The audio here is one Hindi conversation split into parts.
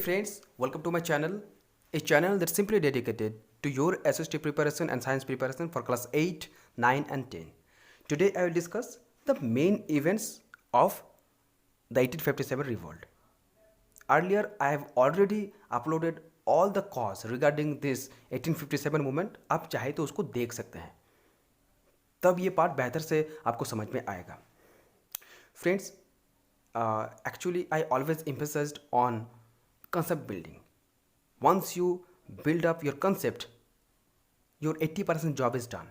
friends, welcome to my channel, a channel that's simply dedicated to your SST preparation and science preparation for class 8, 9 and 10. Today I will discuss the main events of the 1857 revolt. Earlier I have already uploaded all the cause regarding this 1857 movement. आप चाहे तो उसको देख सकते हैं, तब ये पार्ट बेहतर से आपको समझ में आएगा. Friends, actually I always emphasized on concept building. Once you build up your concept, your 80% job is done.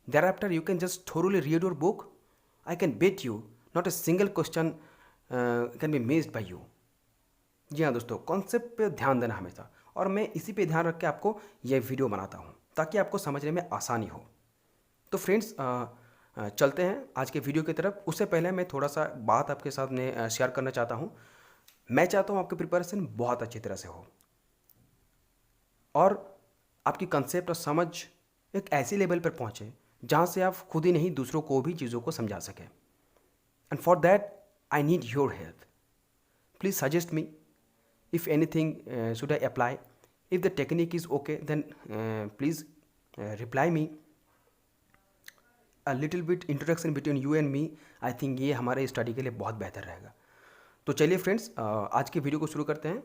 Thereafter you can just thoroughly read your book. I can bet you not a single question can be missed by you. जी हाँ दोस्तों, कॉन्सेप्ट पे ध्यान देना हमेशा, और मैं इसी पे ध्यान रख के आपको यह वीडियो बनाता हूँ ताकि आपको समझने में आसानी हो. तो फ्रेंड्स, चलते हैं आज के वीडियो की तरफ. उससे पहले मैं थोड़ा सा बात आपके साथ में शेयर करना चाहता हूँ. मैं चाहता हूँ आपकी प्रिपरेशन बहुत अच्छी तरह से हो और आपकी कंसेप्ट और समझ एक ऐसी लेवल पर पहुँचे जहाँ से आप खुद ही नहीं दूसरों को भी चीज़ों को समझा सकें. And for that I need your help. Please suggest me if anything should I apply. If the technique is okay, then please reply me. A little bit introduction between you and me, I think ये हमारे स्टडी के लिए बहुत बेहतर रहेगा. तो चलिए फ्रेंड्स, आज के वीडियो को शुरू करते हैं.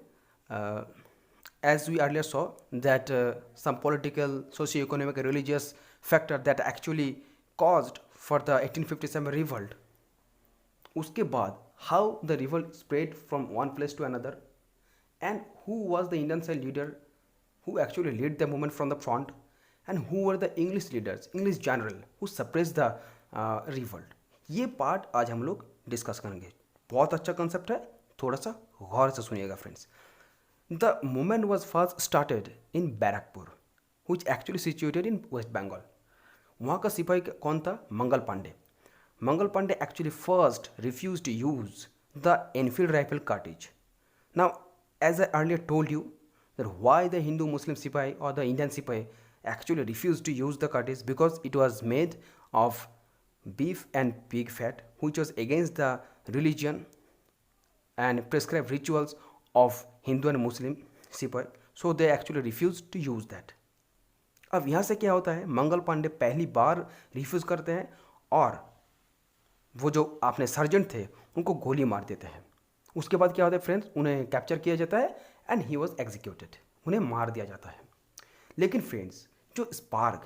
As we earlier saw that some political, socio-economic, religious factor that actually caused for the 1857 revolt. उसके बाद how the revolt spread from one place to another, and who was the Indian side leader who actually led the movement from the front, and who were the English leaders, English general who suppressed the revolt. ये पार्ट आज हम लोग डिस्कस करेंगे. बहुत अच्छा कंसेप्ट है, थोड़ा सा गौर से सुनिएगा friends. The movement was first started in Barrackpore which actually situated in West Bengal. वहाँ का सिपाही कौन था? Mangal Pandey. Mangal Pandey actually first refuse to use the Enfield rifle cartridge. Now as I earlier told you that why the Hindu Muslim Sipahi or the Indian Sipahi actually refused to use the cartridge, because it was made of beef and pig fat, which was against the religion and prescribed rituals of Hindu and Muslim Sipahi, so they actually refused to use that. अब यहाँ से क्या होता है, मंगल पांडे पहली बार रिफ्यूज़ करते हैं और वो जो अपने सर्जेंट थे उनको गोली मार देते हैं. उसके बाद क्या होता है फ्रेंड्स, उन्हें कैप्चर किया जाता है एंड ही वॉज एग्जीक्यूटेड. उन्हें मार दिया जाता है. लेकिन फ्रेंड्स, जो spark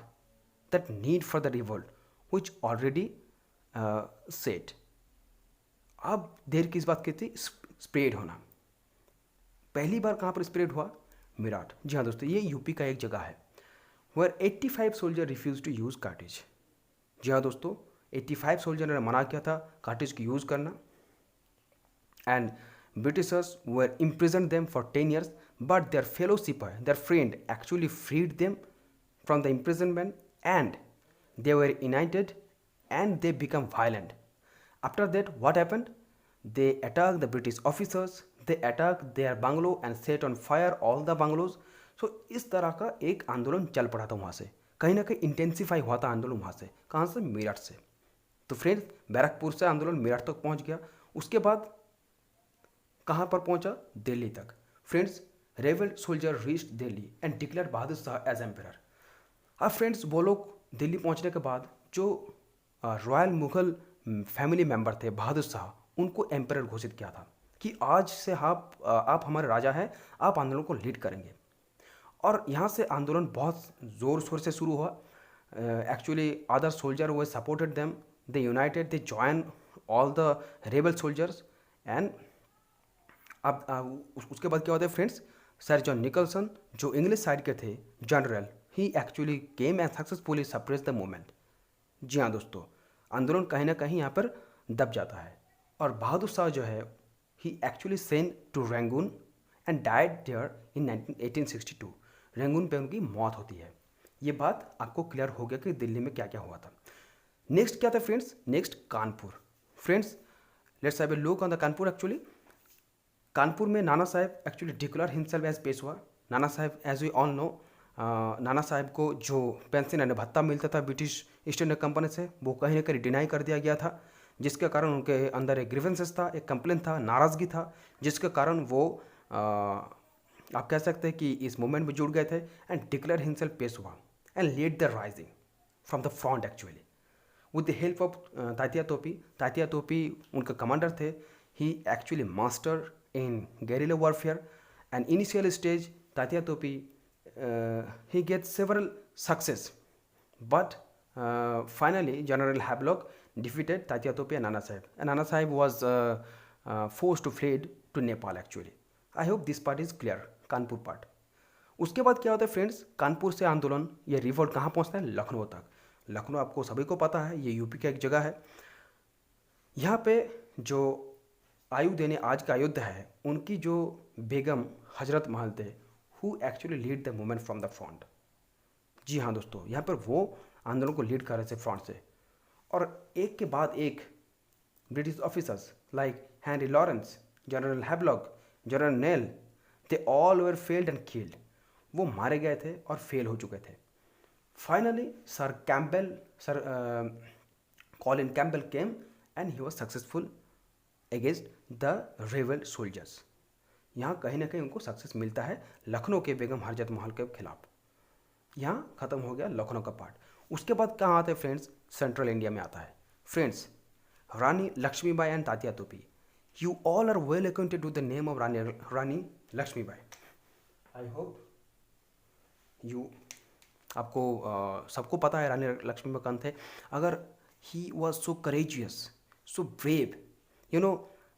that need for the revolt which already set, अब देर किस बात की थी? स्प्रेड होना. पहली बार कहाँ पर स्प्रेड हुआ? मेरठ. जी हाँ दोस्तों, ये यूपी का एक जगह है where 85 soldier refuse to use cartridge. जी हाँ दोस्तों, 85 सोल्जर ने मना किया था कार्टेज की यूज़ करना. And Britishers were imprisoned them for 10 years, but their fellow Sipahi, their friend, actually freed them from the imprisonment, and they were united and they become violent. After that, what happened? They attacked the British officers, they attacked their bungalow and set on fire all the bungalows. So इस तरह का एक आंदोलन चल पड़ा था वहाँ से. कहीं ना कहीं इंटेंसिफाई हुआ था आंदोलन वहाँ से. कहाँ से? मेरठ से. तो फ्रेंड्स, बैरकपुर से आंदोलन मेरठ तक पहुँच गया. उसके बाद कहाँ पर पहुँचा? दिल्ली तक. Friends, revolt soldier reached Delhi and declare Bahadur Shah as emperor. अब फ्रेंड्स, वो लोग दिल्ली पहुँचने के बाद जो रॉयल मुगल फैमिली मेंबर थे बहादुर शाह, उनको एम्परर घोषित किया था कि आज से आप हमारे राजा हैं, आप आंदोलन को लीड करेंगे. और यहाँ से आंदोलन बहुत ज़ोर शोर से शुरू हुआ. एक्चुअली अदर सोल्जर वो supported them, they united, they join all the rebel soldiers. And अब उसके बाद क्या होता है फ्रेंड्स, सर जॉन निकलसन जो इंग्लिश साइड के थे general, he actually came and successfully suppress the movement. जी हाँ दोस्तों, आंदोलन कहीं ना कहीं यहाँ पर दब जाता है. और बहादुर शाह जो है, he actually sent to Rangoon and died there in 1862. Rangoon पे उनकी मौत होती है. ये बात आपको क्लियर हो गया कि दिल्ली में क्या क्या हुआ था. नेक्स्ट क्या था friends? Next Kanpur. Friends, let's have a look on the Kanpur. Actually Kanpur में Nana Sahib actually declare himself as Peshwa. Nana Sahib, as we all know, नाना साहब को जो पेंशन यानी भत्ता मिलता था ब्रिटिश ईस्ट इंडिया कंपनी से, वो कहीं ना कहीं डिनाई कर दिया गया था, जिसके कारण उनके अंदर एक ग्रीवेंसेस था, एक कंप्लेन था, नाराज़गी था, जिसके कारण वो आप कह सकते हैं कि इस मूवमेंट में जुड़ गए थे and declare himself Peshwa and lead the rising from the front actually with the help of Tatya Tope. Tatya Tope उनका कमांडर थे। He actually master in guerrilla warfare and initial stage Tatya Topi he gets several success, but finally General Havelock defeated Tatya Topi and Nana Sahib, and Nana Sahib was forced to flee to Nepal actually. I hope this part is clear, Kanpur part. उसके बाद क्या होता है फ्रेंड्स, कानपुर से आंदोलन ये रिवोल्ट कहाँ पहुँचता है, लखनऊ तक। लखनऊ आपको सभी को पता है, ये यूपी का एक जगह है। यहाँ पे जो आयु देने आज का अयोध्या है, उनकी जो बेगम हजरत महल थे, who actually lead the movement from the front. जी हाँ दोस्तों, यहाँ पर वो आंदोलन को लीड कर रहे थे फ्रंट से, और एक के बाद एक British officers like Henry Lawrence, general Havelock, general nail, they all were failed and killed. वो मारे गए थे और फेल हो चुके थे। Finally sir Colin Campbell came and he was successful against the rebel soldiers. यहाँ कहीं ना कहीं उनको सक्सेस मिलता है लखनऊ के बेगम हजरत महल के खिलाफ। यहाँ ख़त्म हो गया लखनऊ का पार्ट। उसके बाद कहाँ आता है फ्रेंड्स, सेंट्रल इंडिया में आता है friends. Rani Lakshmibai and Tatya Tope, you all are well acquainted with the name of Rani Lakshmibai. I hope you आपको सबको पता है रानी लक्ष्मीबाई कौन थे। अगर he was so courageous, so brave, you know,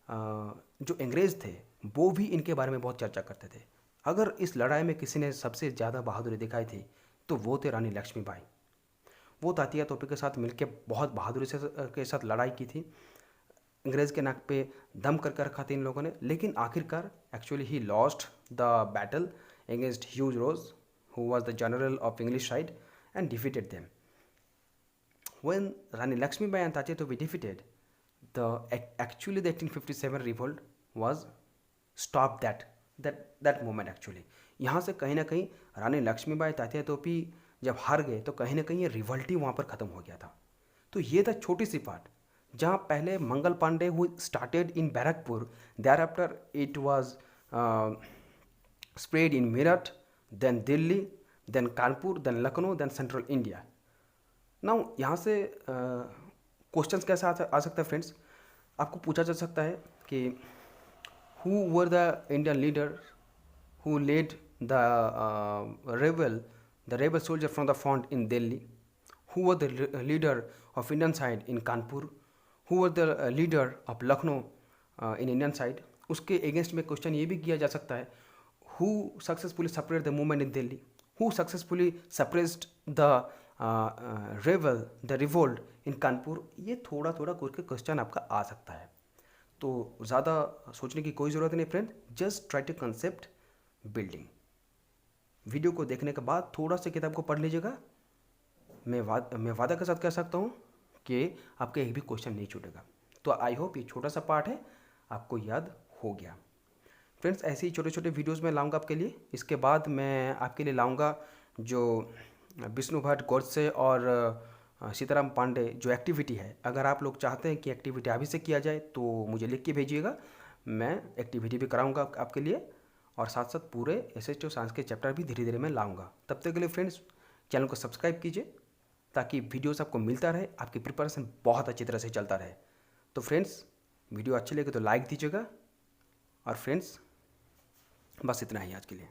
जो अंग्रेज़ थे वो भी इनके बारे में बहुत चर्चा करते थे। अगर इस लड़ाई में किसी ने सबसे ज़्यादा बहादुरी दिखाई थी तो वो थे रानी लक्ष्मीबाई। वो तात्या टोपी के साथ मिलकर बहुत बहादुरी के साथ लड़ाई की थी। अंग्रेज़ के नाक पे दम करके रखा था इन लोगों ने, लेकिन आखिरकार actually he lost the battle against Hugh Rose, who was the general of English side, and defeated them. When Rani Lakshmibai and Tatya Topi defeated, the 1857 revolt was stopped that moment actually. यहाँ से कहीं ना कहीं रानी लक्ष्मीबाई तात्या टोपी जब हार गए तो कहीं ना कहीं ये रिवल्ट ही वहाँ पर ख़त्म हो गया था। तो ये था छोटी सी पार्ट, जहाँ पहले Mangal Pandey who started in Barrackpore, there after it was spread in Meerut, then Delhi, then Kanpur, then Lucknow, then central India. Now यहाँ से क्वेश्चंस कैसे आ सकता है फ्रेंड्स, आपको पूछा जा सकता है कि who were the Indian leader who led the rebel soldier from the front in Delhi, who were the leader of Indian side in Kanpur, who were the leader of Lucknow in Indian side. उसके अगेंस्ट में क्वेश्चन ये भी किया जा सकता है, who successfully suppressed the movement in Delhi, who successfully suppressed the revolt in Kanpur। ये थोड़ा थोड़ा करके क्वेश्चन आपका आ सकता है, तो ज़्यादा सोचने की कोई ज़रूरत नहीं friend, just try to concept building. Video को देखने के बाद थोड़ा सा किताब को पढ़ लीजिएगा। मैं वादा के साथ कह सकता हूँ कि आपका एक भी क्वेश्चन नहीं छूटेगा। तो आई होप ये छोटा सा पार्ट है आपको याद हो गया। फ्रेंड्स, ऐसे ही छोटे छोटे वीडियोस मैं लाऊंगा आपके लिए। इसके बाद मैं आपके लिए लाऊंगा जो विष्णु भट्ट, गोडसे और सीताराम पांडे जो एक्टिविटी है। अगर आप लोग चाहते हैं कि एक्टिविटी अभी से किया जाए तो मुझे लिख के भेजिएगा, मैं एक्टिविटी भी कराऊंगा आपके लिए, और साथ साथ पूरे SHO साइंस के चैप्टर भी धीरे धीरे मैं लाऊंगा। तब तक के लिए फ्रेंड्स चैनल को सब्सक्राइब कीजिए ताकि वीडियोस आपको मिलता रहे, आपकी प्रिपरेशन बहुत अच्छी तरह से चलता रहे। तो फ्रेंड्स, वीडियो अच्छी लगे तो लाइक दीजिएगा, और फ्रेंड्स बस इतना ही आज के लिए।